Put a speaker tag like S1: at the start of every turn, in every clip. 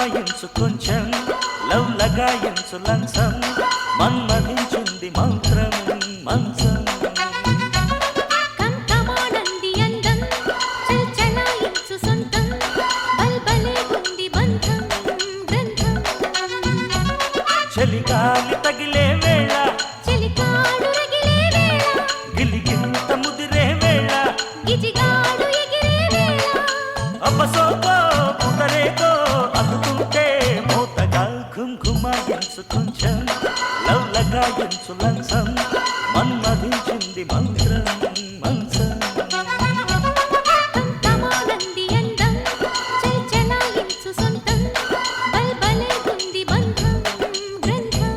S1: ఘుమాయించు కొంచెం లవ్ లగాయించు లంచం మన్మధించింది మంత్రం మంచం చలిగాలి తగిలే వేళ
S2: చలికాడు రగిలే వేళ
S1: గిలిగింత ముదిరే వేళ
S2: గిజిగాడు ఎగిరే వేళ
S1: అబ్బసోకో పుటరేకో అందుకుంటే మోతగా ఘుమాయించు కొంచెం లవ్ లగాయించు లంచం మన్మధించింది మంత్రం మంచం
S2: కంకమానంది అందం చల్చలాయించు సొంతం బల్బలే గుంది బంధం గ్రంథం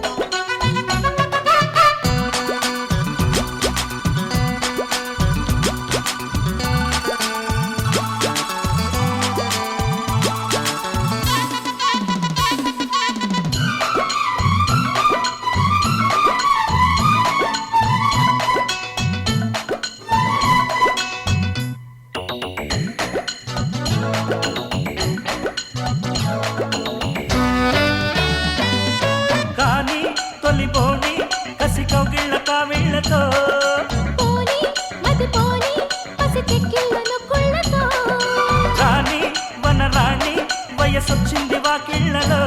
S1: కానీ తొలిపోని కసి కౌగిళ్ళ కావిళ్ళతో
S2: పోని మది పోని పసి చెక్కిళ్ళను కుళ్ళతో
S1: రాణి వనరాణి వయసొచ్చింది వాకిళ్ళలో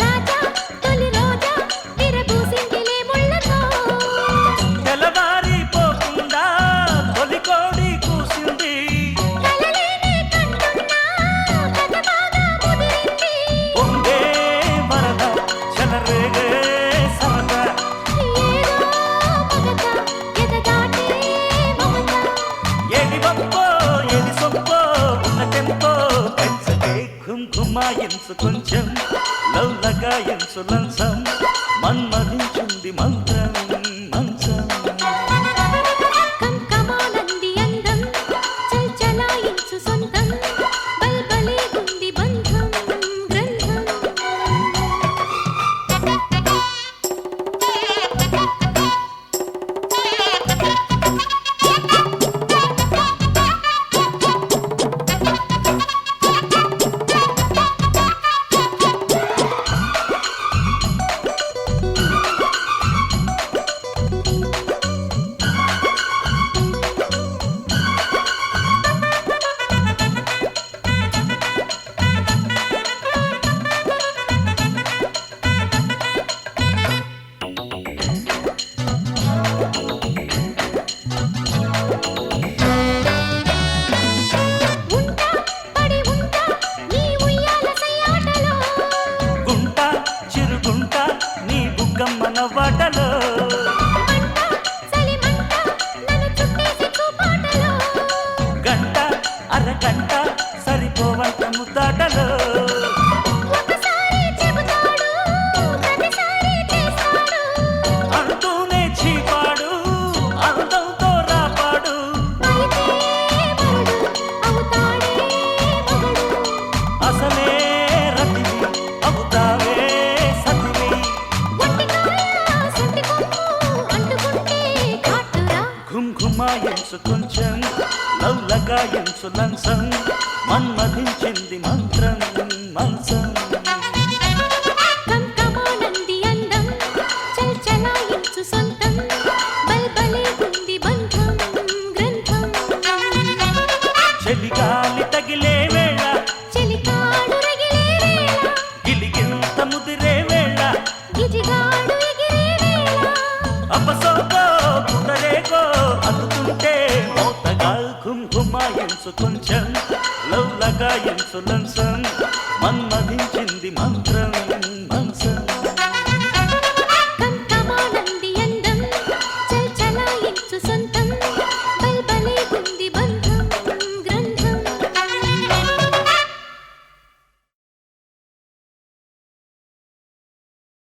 S2: రాజా తొలి రోజా విరబూసిందిలే ముళ్ళతో
S1: తెల్లవారిపోకుండా తొలికోడి కూసింది
S2: కలలేనే కంటున్నా కథ బాగా ముదిరింది
S1: పొంగే వరద చెలరేగే సరదా
S2: ఏదో మగత ఎదగాటే మమత
S1: ఏది వప్పో ఏది సొప్పో ఉన్న టెంపో పెంచకే ఘుమాయించు కొంచెం లవ్ లగాయించు లంచం మన్మధించింది మంత్రం మంచం
S2: కంకమానంది అందం చల్చలాయించు సొంతం బల్బలే గుంది బంధం గ్రంథం ఉంటా పడి ఉంటా నీ ఉయ్యాల సయ్యాటలో
S1: గుంట చిరుగుంట నీ బుగ్గమ్మన వాటలో
S2: మంట చలిమంట నన్ను చుట్టేసి చూపాటలో
S1: గంట అరగంట సరిపోవంట ముద్దాటలో
S2: ఒకసారి చెబుతాడు ప్రతిసారి చేస్తాడు
S1: అంటూనే చీపాడు అందంతో రాపాడు
S2: అయితే వరుడు అవుతాడే మగడు
S1: అసలే రతివి అవుతావే సతివి
S2: ఒంటికాయ సొంటి కొమ్ము అంటుకుంటే కాటురా
S1: ఘుమాయించు కొంచెం లవ్ లగాయించు లంచం మన్మధించింది మంత్రం మంచం
S2: కంకమానంది అందం చల్చలాయించు సొంతం బల్బలే గుంది బంధం గ్రంథం
S1: చలిగాలి తగిలే వేళ
S2: చలికాడు రగిలే వేళ
S1: గిలిగింత ముదిరే వేళ
S2: గిజిగాడు ఎగిరే వేళ
S1: అపసోకో పుటరేకో అందుకుంటే మోతగా ఘుమాయించు కొంచెం లవ్ లగాయించు లంచం